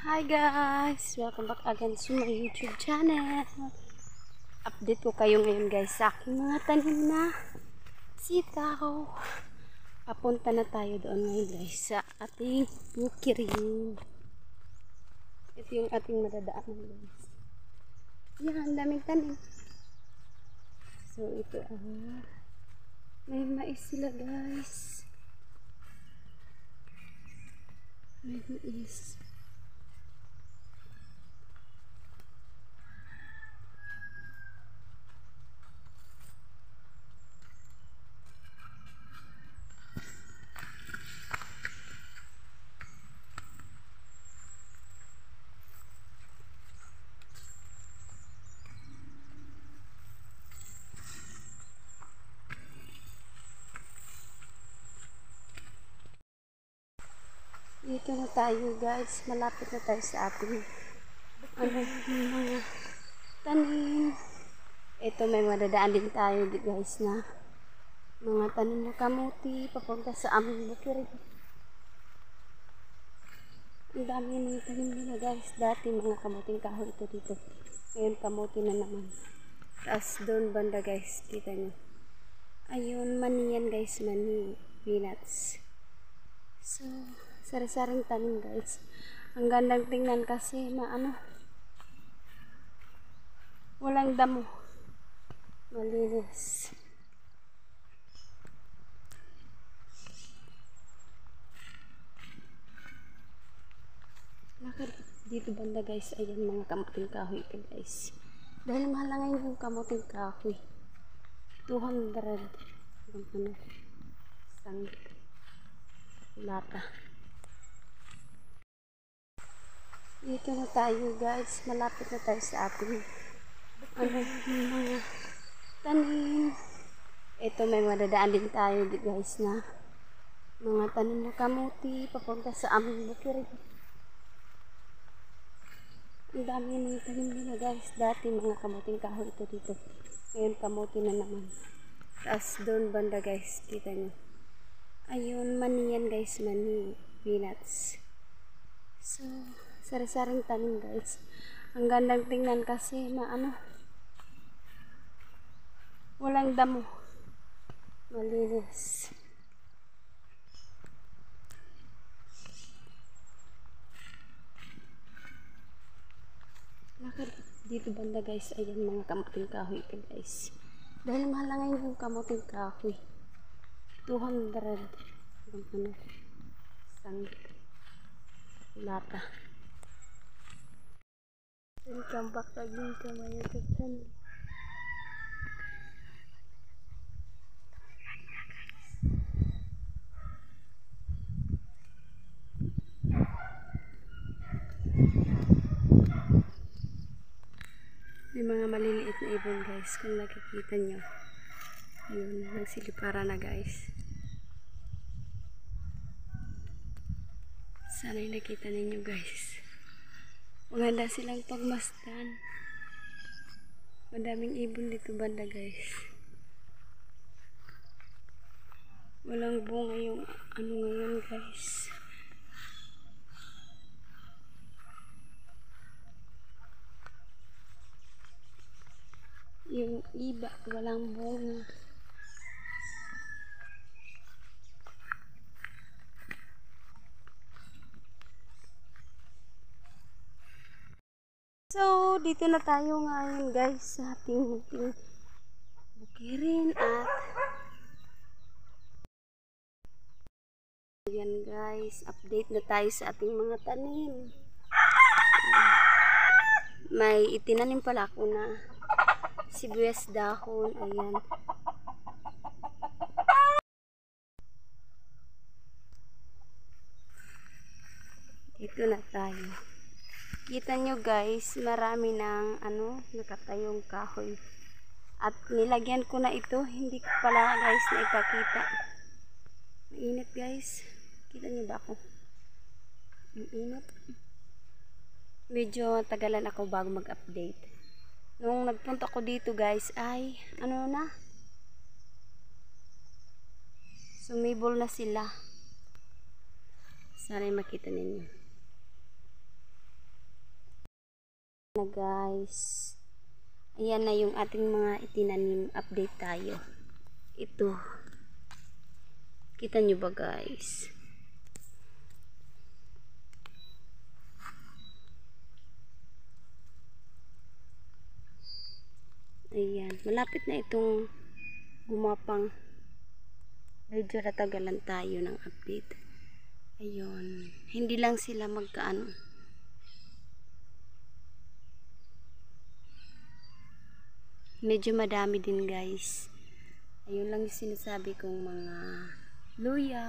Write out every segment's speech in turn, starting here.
Hi guys! Welcome back again to my YouTube channel. Update ko kayo ngayon guys sa aking mga tanim na sitaw. Papunta na tayo doon ngayon guys sa ating bukirin. Ito yung ating madadaanan guys. Yan, ang daming tanim. So ito may mais sila guys. May mais. Dito na tayo guys, malapit na tayo sa ating mga tanim. Ito may madadaan din tayo guys na mga tanim na kamuti papunta sa aming bukirin. Ang dami ng tanim nila guys. Dati mga kamuting kahoy ito dito. Ngayon kamuti na naman. Tapos doon banda guys, kita nyo. Ayun, mani yan guys, mani, peanuts. So, sari-saring tanim guys. Ang gandang tingnan kasi walang damo. Malinis. Dito banda guys, ayan mga kamuting kahoy ito guys. Dahil mahal lang yung kamuting kahoy. 200 isang lata. Dito na tayo guys, malapit na tayo sa ating mga tanim. Ito may madadaan din tayo guys na mga tanim na kamuti papunta sa aming bukirin. Ang dami ng tanim nila guys. Dati mga kamuting kahoy ito dito. Ngayon kamuti na naman. Tapos doon banda guys, kita nyo. Ayun, mani yan guys, mani, peanuts. So, sari-saring tanim guys. Ang gandang tingnan kasi walang damo. Malinis. Dito banda guys, ayan mga kamuting kahoy ito guys. Dahil mahal lang yung kamuting kahoy. 200 isang lata. Welcome back again to my YouTube channel. May mga maliliit na ibon guys, kung nakikita nyo. Yun, nagsilipara na guys. Sana'y nakita ninyo guys. Maganda silang pagmasdan. Madaming ibon dito banda guys. Walang bunga yung ngayon guys. Yung iba walang bunga. So, dito na tayo ngayon guys sa ating bukirin at ayan guys, update na tayo sa ating mga tanim. May itinanim pala ako na sibuyas dahon, ayan. Dito na tayo. Kita nyo guys, marami ng nakatayong kahoy. At nilagyan ko na ito, hindi ko pala guys na ipakita. Mainit guys. Kita nyo ba ako? Mainit. Medyo tagalan ako bago mag-update. Nung nagpunta ko dito guys ay sumibol na sila. Sana'y makita ninyo. Na guys, ayan na yung ating mga itinanim. Update tayo. Ito, kita nyo ba guys? Ayan, malapit na itong gumapang. Medyo natagalan tayo ng update. Ayun, hindi lang sila magkaano. Medyo madami din guys. Ayun lang yung sinasabi kong mga luya.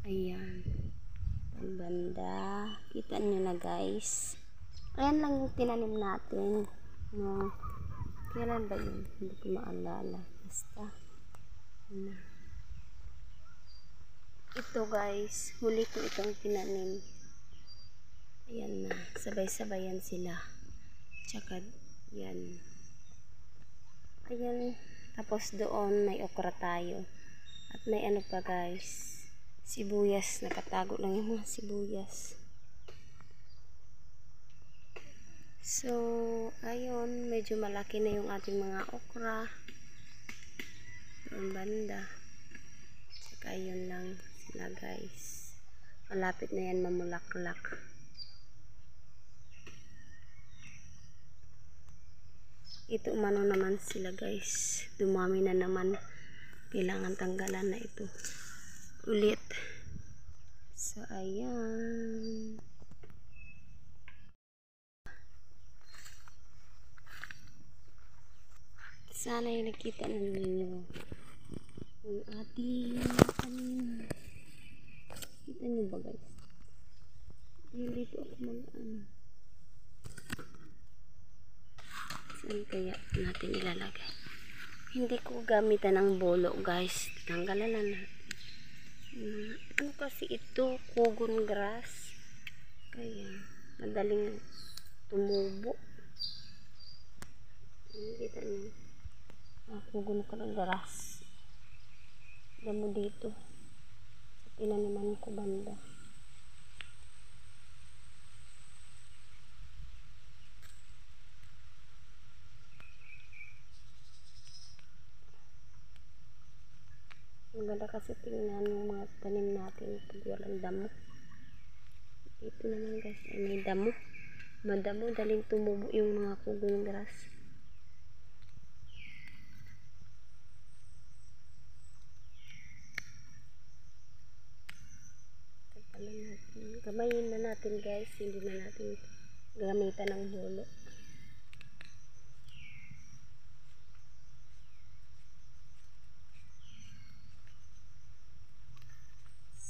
Ayan. Ang banda. Kita nyo na guys. Ayan lang yung tinanim natin. No. Kailan ba yun? Hindi ko maalala. Basta. Ano. Ito guys. Huli ko itong tinanim. Ayan na. Sabay-sabayan sila. Tsaka yan. Ayan. Tapos doon may okra tayo. At may ano pa guys. Sibuyas. Nakatago lang yung mga sibuyas. So, ayun. Medyo malaki na yung ating mga okra. Doon banda. Saka yun lang sila guys. Malapit na yan mamulaklak. Ito umano naman sila guys. Dumami na naman. Kailangan tanggalan na ito. Ulit. So, ayan. Sana yung nakita na ninyo ang ating tanim. Kita nyo ba guys? Hindi po ako mag-ano. Saan kaya natin ilalagay? Hindi ko gamitan ng bolo guys. Tanggalan na natin. Ano kasi ito? Kugon grass. Kaya madaling tumubo. Kita nyo. Kugon ka ng grass. Damo dito. Sa tinaniman ko banda. Maganda kasi tingnan yung mga tanim natin pag walang damo. Ito naman guys ay may damo. Madamo, daling tumubo yung mga kugon grass. Kamayin na natin guys, hindi na natin gamitan ng bolo.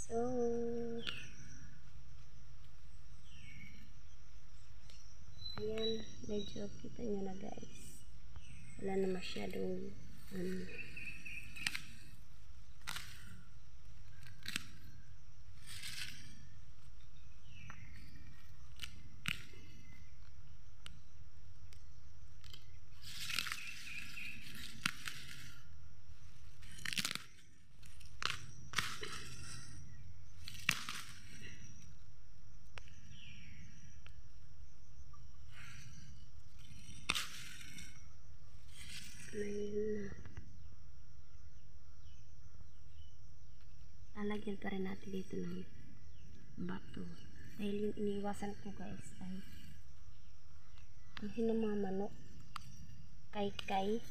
So, ayan, medyo kita nyo na guys. Wala na masyadong lalagyan pa rin natin dito ng bato. Dahil yung iniwasan ko guys ay ang mga manok. Kay-kay.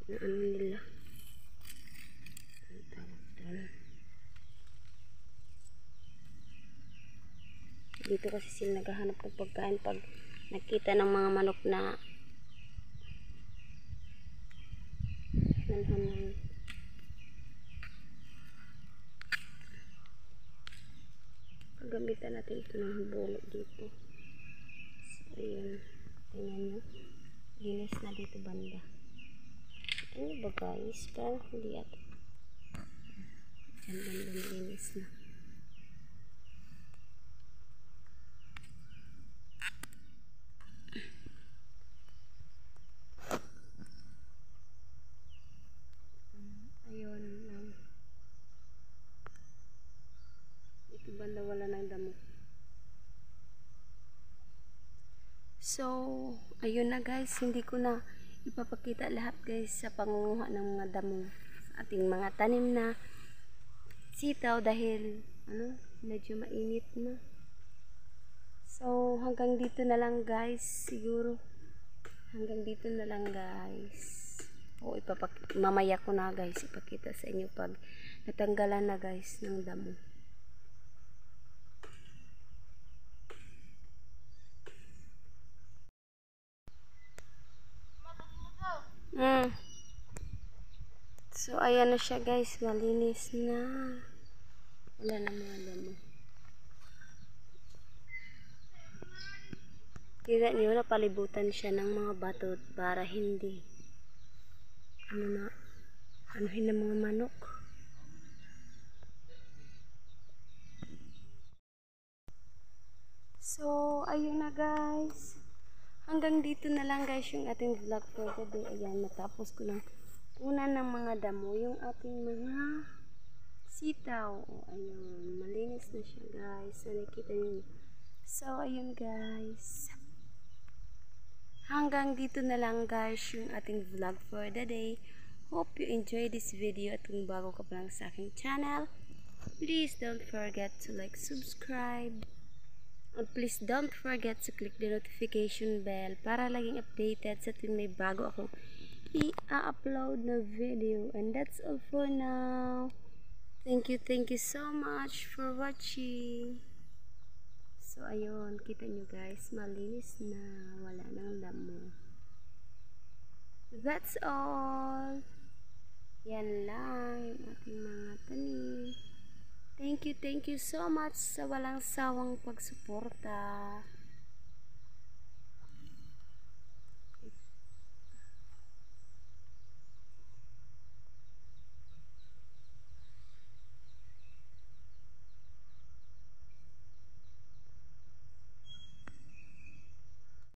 Na ano nila. Ang tawag doon. Dito kasi sila naghahanap ng pagkain pag nakita ng mga manok na nanhanan. Paggamitan natin ito ng bulo dito. So, ayun. Tingnan nyo. Linis na dito banda. Ano ba guys? Parang hindi at dyan banda linis na. Ayun lang. So, ayun na guys, hindi ko na ipapakita lahat guys sa pangunguha ng mga damo sa ating mga tanim na sitaw dahil medyo mainit na. So, hanggang dito na lang guys, siguro. Hanggang dito na lang guys. Mamaya ko na guys, ipakita sa inyo pag natanggalan na guys ng damo. So, ayan na siya guys, malinis na. Wala na mga damo. Kita niyo, napalibutan siya ng mga batot para hindi anuhin ng mga manok. So, ayun na guys. Hanggang dito na lang guys yung ating vlog for today. Ayan, natapos ko lang una ng mga damo yung ating mga sitaw. O, ayun, malinis na siya guys. So, nakita niyo. So, ayun guys. Hanggang dito na lang guys yung ating vlog for the day. Hope you enjoy this video at kung bago ka pa lang sa aking channel, please don't forget to like, subscribe, and please don't forget to click the notification bell para laging updated sa tuwing may bago akong i-upload na video. And that's all for now. Thank you so much for watching. So, ayun, kita nyo guys, malinis na, wala nang damo. That's all. Yan lang yung ating mga tanim. Thank you so much sa walang sawang pagsuporta.